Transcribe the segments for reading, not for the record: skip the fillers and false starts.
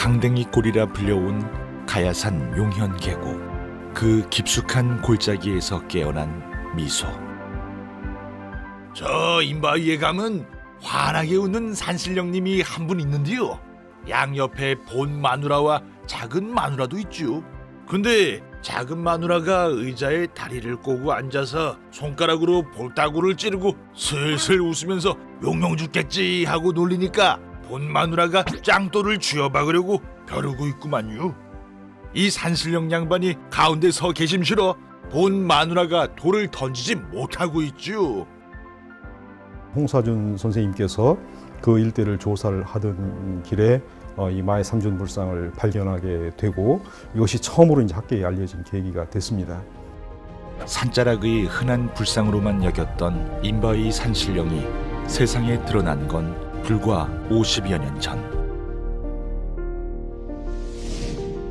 강댕이골이라 불려온 가야산 용현 계곡. 그 깊숙한 골짜기에서 깨어난 미소. 저 임바위에 가면 환하게 웃는 산신령님이 한 분 있는데요. 양옆에 본 마누라와 작은 마누라도 있죠. 근데 작은 마누라가 의자에 다리를 꼬고 앉아서 손가락으로 볼따구를 찌르고 슬슬 웃으면서 용용 죽겠지 하고 놀리니까 본 마누라가 짱돌을 쥐어박으려고 벼르고 있구만요. 이 산신령 양반이 가운데 서 계심시러 본 마누라가 돌을 던지지 못하고 있죠. 홍사준 선생님께서 그 일대를 조사를 하던 길에 이 마의 삼존불상을 발견하게 되고 이것이 처음으로 이제 학계에 알려진 계기가 됐습니다. 산자락의 흔한 불상으로만 여겼던 임바위 산신령이 세상에 드러난 건 불과 50여 년 전.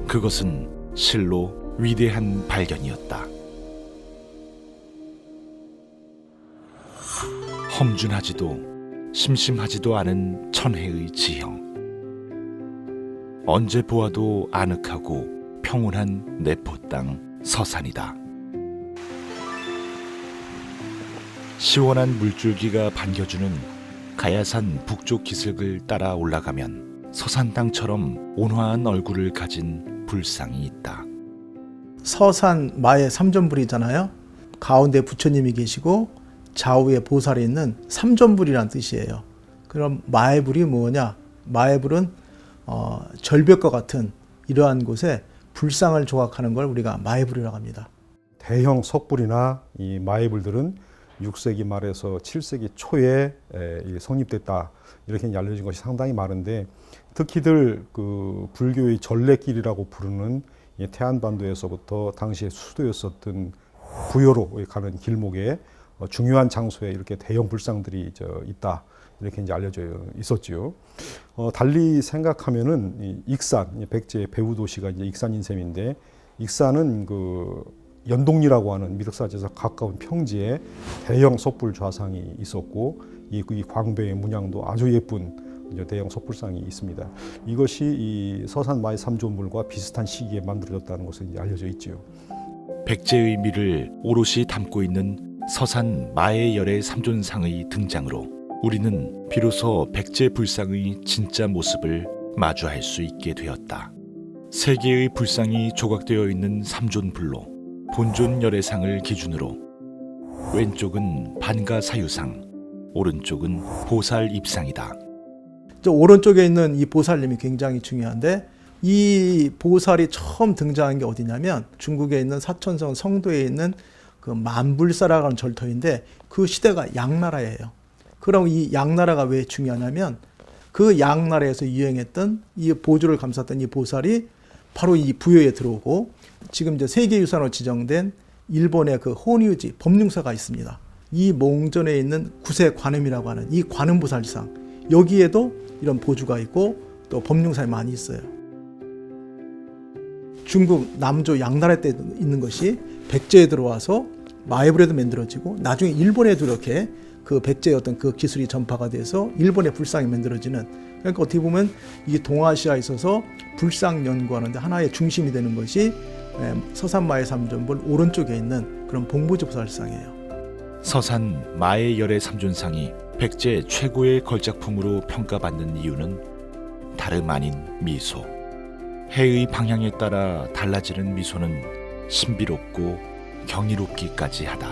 그것은 실로 위대한 발견이었다. 험준하지도 심심하지도 않은 천혜의 지형. 언제 보아도 아늑하고 평온한 내포 땅 서산이다. 시원한 물줄기가 반겨주는 가야산 북쪽 기슭을 따라 올라가면 서산 땅처럼 온화한 얼굴을 가진 불상이 있다. 서산 마의 삼존불이잖아요. 가운데 부처님이 계시고 좌우에 보살이 있는 삼존불이라는 뜻이에요. 그럼 마의 불이 뭐냐? 마의 불은 절벽과 같은 이러한 곳에 불상을 조각하는 걸 우리가 마의 불이라고 합니다. 대형 석불이나 이 마의불들은 6세기 말에서 7세기 초에 성립됐다 이렇게 알려진 것이 상당히 많은데 특히들 그 불교의 전래길이라고 부르는 이 태안반도에서부터 당시에 수도였었던 부여로 가는 길목에 중요한 장소에 이렇게 대형 불상들이 있다 이렇게 이제 알려져 있었지요. 달리 생각하면은 이 익산, 백제의 배후 도시가 이제 익산인 셈인데 익산은 그 연동리라고 하는 미륵사지에서 가까운 평지에 대형 석불 좌상이 있었고 이 광배의 문양도 아주 예쁜 대형 석불상이 있습니다. 이것이 이 서산 마의 삼존불과 비슷한 시기에 만들어졌다는 것은 이제 알려져 있지요. 백제의 미를 오롯이 담고 있는 서산 마의 열의 삼존상의 등장으로 우리는 비로소 백제 불상의 진짜 모습을 마주할 수 있게 되었다. 세 개의 불상이 조각되어 있는 삼존불로 본존 열애상을 기준으로 왼쪽은 반가사유상, 오른쪽은 보살 입상이다. 오른쪽에 있는 이 보살님이 굉장히 중요한데 이 보살이 처음 등장한 게 어디냐면 중국에 있는 사천성 성도에 있는 그 만불사라고 하는 절터인데 그 시대가 양나라예요. 그럼 이 양나라가 왜 중요하냐면 그 양나라에서 유행했던 이 보조를 감쌌던 이 보살이 바로 이 부여에 들어오고 지금 이제 세계유산으로 지정된 일본의 그 호니우지 법륜사가 있습니다. 이 몽전에 있는 구세관음이라고 하는 이 관음보살상 여기에도 이런 보주가 있고 또 법륜사에 많이 있어요. 중국 남조 양나라 때 있는 것이 백제에 들어와서 마에불에도 만들어지고 나중에 일본에도 이렇게 그 백제의 어떤 그 기술이 전파가 돼서 일본의 불상이 만들어지는 그러니까 어떻게 보면 이 동아시아에 있어서 불상 연구하는데 하나의 중심이 되는 것이 서산 마의 삼존불 오른쪽에 있는 그런 봉보지 보살상이에요. 서산 마의 열의 삼존상이 백제 최고의 걸작품으로 평가받는 이유는 다름 아닌 미소. 해의 방향에 따라 달라지는 미소는 신비롭고 경이롭기까지 하다.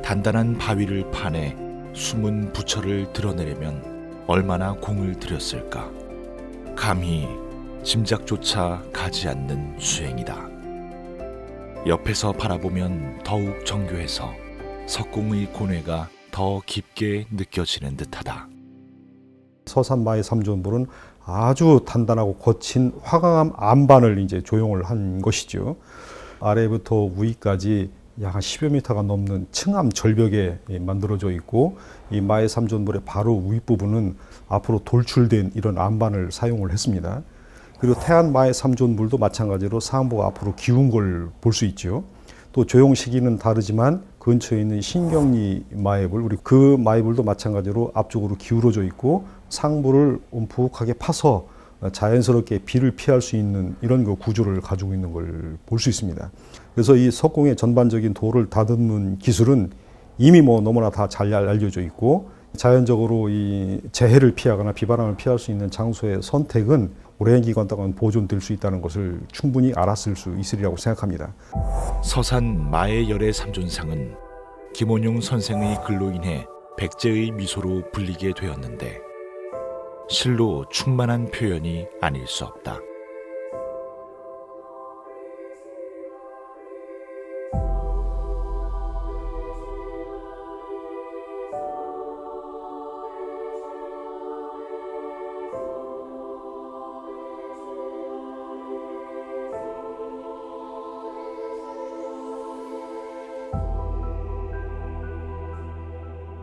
단단한 바위를 파내 숨은 부처를 드러내려면 얼마나 공을 들였을까. 감히 짐작조차 가지 않는 수행이다. 옆에서 바라보면 더욱 정교해서 석공의 고뇌가 더 깊게 느껴지는 듯하다. 서산 마의 삼존불은 아주 단단하고 거친 화강암 암반을 이제 조형을 한 것이죠. 아래부터 위까지 약 10여 미터가 넘는 층암 절벽에 만들어져 있고 이 마의 삼존불의 바로 윗부분은 앞으로 돌출된 이런 암반을 사용을 했습니다. 그리고 태안 마의 삼존불도 마찬가지로 상부가 앞으로 기운 걸 볼 수 있죠. 또 조형 시기는 다르지만 근처에 있는 신경리 마의불, 우리 그 마의불도 마찬가지로 앞쪽으로 기울어져 있고 상부를 움푹하게 파서 자연스럽게 비를 피할 수 있는 이런 그 구조를 가지고 있는 걸 볼 수 있습니다. 그래서 이 석공의 전반적인 돌을 다듬는 기술은 이미 너무나 다 잘 알려져 있고, 자연적으로 이 재해를 피하거나 비바람을 피할 수 있는 장소의 선택은 오랜 기간 동안 보존될 수 있다는 것을 충분히 알았을 수 있으리라고 생각합니다. 서산 마의 열의 삼존상은 김원용 선생의 글로 인해 백제의 미소로 불리게 되었는데 실로 충만한 표현이 아닐 수 없다.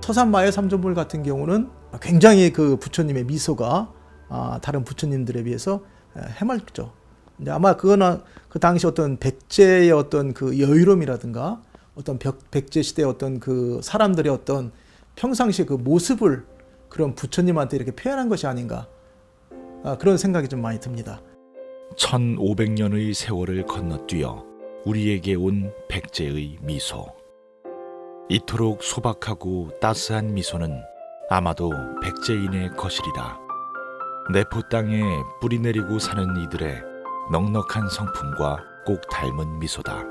서산마의 삼존불 같은 경우는 굉장히 그 부처님의 미소가 다른 부처님들에 비해서 해맑죠. 근데 아마 그거는 그 당시 어떤 백제의 어떤 그 여유로움이라든가 어떤 백제 시대의 어떤 그 사람들의 어떤 평상시 그 모습을 그런 부처님한테 이렇게 표현한 것이 아닌가, 그런 생각이 좀 많이 듭니다. 1500년의 세월을 건너뛰어 우리에게 온 백제의 미소. 이토록 소박하고 따스한 미소는 아마도 백제인의 것이리라. 내포 땅에 뿌리 내리고 사는 이들의 넉넉한 성품과 꼭 닮은 미소다.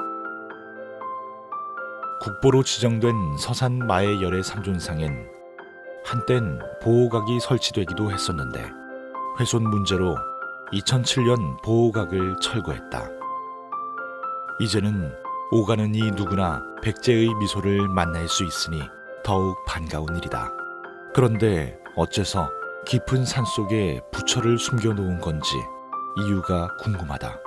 국보로 지정된 서산 마의 열의 삼존상엔 한땐 보호각이 설치되기도 했었는데 훼손 문제로 2007년 보호각을 철거했다. 이제는 오가는 이 누구나 백제의 미소를 만날 수 있으니 더욱 반가운 일이다. 그런데 어째서 깊은 산속에 부처를 숨겨놓은 건지 이유가 궁금하다.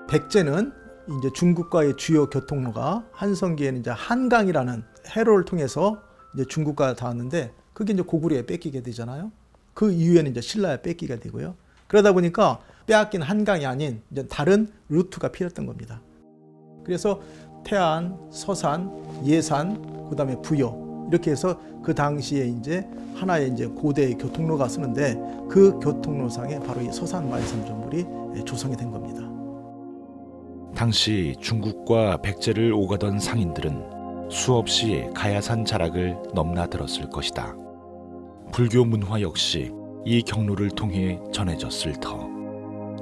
백제는 이제 중국과의 주요 교통로가 한성기에는 이제 한강이라는 해로를 통해서 이제 중국과 닿았는데 그게 이제 고구려에 뺏기게 되잖아요. 그 이후에는 이제 신라에 뺏기게 되고요. 그러다 보니까 빼앗긴 한강이 아닌 이제 다른 루트가 필요했던 겁니다. 그래서 태안, 서산, 예산, 그다음에 부여 이렇게 해서 그 당시에 이제 하나의 이제 고대의 교통로가 쓰는데 그 교통로상에 바로 이 서산 마의 삼존불이 조성이 된 겁니다. 당시 중국과 백제를 오가던 상인들은 수없이 가야산 자락을 넘나들었을 것이다. 불교 문화 역시 이 경로를 통해 전해졌을 터.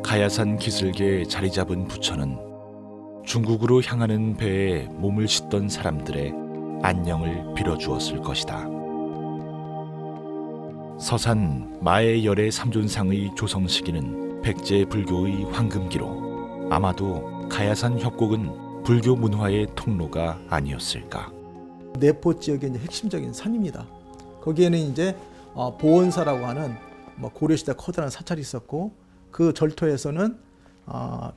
가야산 기슭에 자리 잡은 부처는 중국으로 향하는 배에 몸을 싣던 사람들의 안녕을 빌어주었을 것이다. 서산 마의 열의 삼존상의 조성 시기는 백제 불교의 황금기로 아마도 가야산 협곡은 불교 문화의 통로가 아니었을까. 내포 지역의 이제 핵심적인 산입니다. 거기에는 이제 보원사라고 하는 고려시대 커다란 사찰이 있었고 그 절토에서는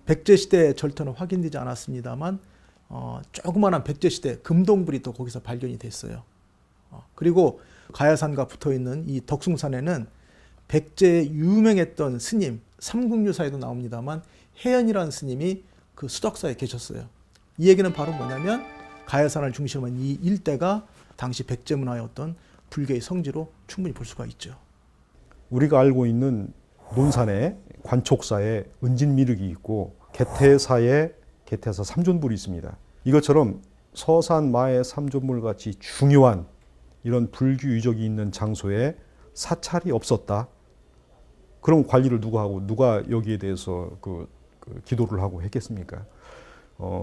백제시대 절토는 확인되지 않았습니다만 조그마한 백제시대 금동불이 또 거기서 발견이 됐어요. 그리고 가야산과 붙어있는 이 덕숭산에는 백제의 유명했던 스님, 삼국유사에도 나옵니다만 해연이라는 스님이 그 수덕사에 계셨어요. 이 얘기는 바로 뭐냐면 가야산을 중심으로 한 이 일대가 당시 백제 문화의 어떤 불교의 성지로 충분히 볼 수가 있죠. 우리가 알고 있는 논산에 관촉사에 은진미륵이 있고 개태사에 개태사 삼존불이 있습니다. 이것처럼 서산 마의 삼존불 같이 중요한 이런 불교 유적이 있는 장소에 사찰이 없었다. 그럼 관리를 누가 하고 누가 여기에 대해서 기도를 하고 했겠습니까?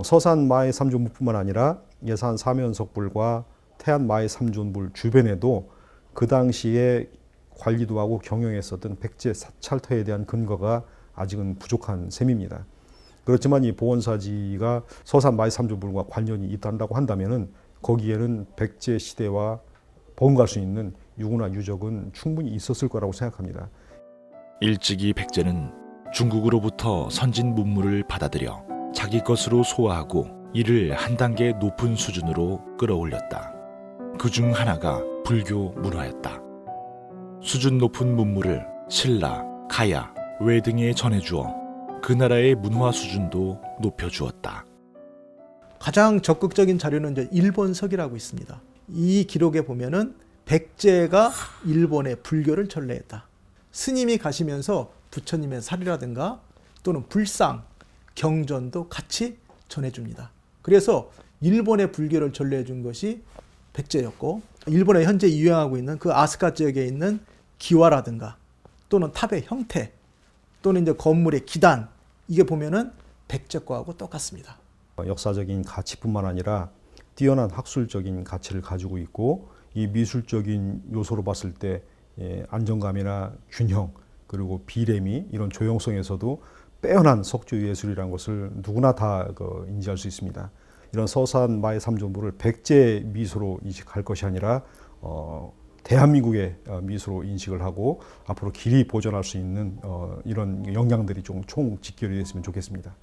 서산 마의 삼존불뿐만 아니라 예산 사면석불과 태안 마의 삼존불 주변에도 그 당시에 관리도 하고 경영했었던 백제 사찰터에 대한 근거가 아직은 부족한 셈입니다. 그렇지만 이 보원사지가 서산 마의 삼존불과 관련이 있다고 한다면은 거기에는 백제 시대와 버금갈 수 있는 유구나 유적은 충분히 있었을 거라고 생각합니다. 일찍이 백제는 중국으로부터 선진 문물을 받아들여 자기 것으로 소화하고 이를 한 단계 높은 수준으로 끌어올렸다. 그중 하나가 불교 문화였다. 수준 높은 문물을 신라, 가야, 외 등에 전해주어 그 나라의 문화 수준도 높여주었다. 가장 적극적인 자료는 이제 일본석이라고 있습니다. 이 기록에 보면은 백제가 일본의 불교를 전래했다. 스님이 가시면서 부처님의 살이라든가 또는 불상, 경전도 같이 전해줍니다. 그래서 일본의 불교를 전래해 준 것이 백제였고, 일본에 현재 유행하고 있는 그 아스카 지역에 있는 기와라든가 또는 탑의 형태 또는 이제 건물의 기단, 이게 보면은 백제 거하고 똑같습니다. 역사적인 가치뿐만 아니라 뛰어난 학술적인 가치를 가지고 있고, 이 미술적인 요소로 봤을 때 안정감이나 균형 그리고 비례미 이런 조형성에서도 빼어난 석조 예술이라는 것을 누구나 다 인지할 수 있습니다. 이런 서산 마의 삼존부를 백제 미소로 인식할 것이 아니라 대한민국의 미소로 인식을 하고 앞으로 길이 보존할 수 있는 이런 역량들이 좀 총 직결이 됐으면 좋겠습니다.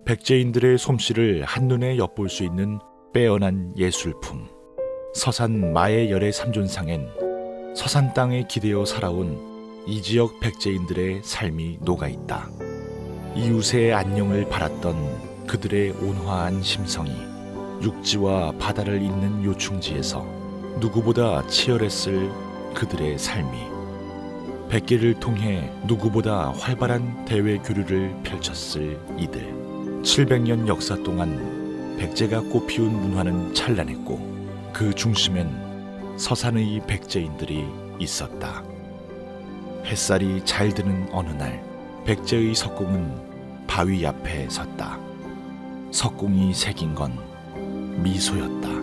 백제인들의 솜씨를 한눈에 엿볼 수 있는 빼어난 예술품. 서산 마의 열의 삼존상엔 서산 땅에 기대어 살아온 이 지역 백제인들의 삶이 녹아있다. 이웃의 안녕을 바랐던 그들의 온화한 심성이 육지와 바다를 잇는 요충지에서 누구보다 치열했을 그들의 삶이 백기를 통해 누구보다 활발한 대외 교류를 펼쳤을 이들. 700년 역사 동안 백제가 꽃피운 문화는 찬란했고 그 중심엔 서산의 백제인들이 있었다. 햇살이 잘 드는 어느 날 백제의 석공은 바위 앞에 섰다. 석공이 새긴 건 미소였다.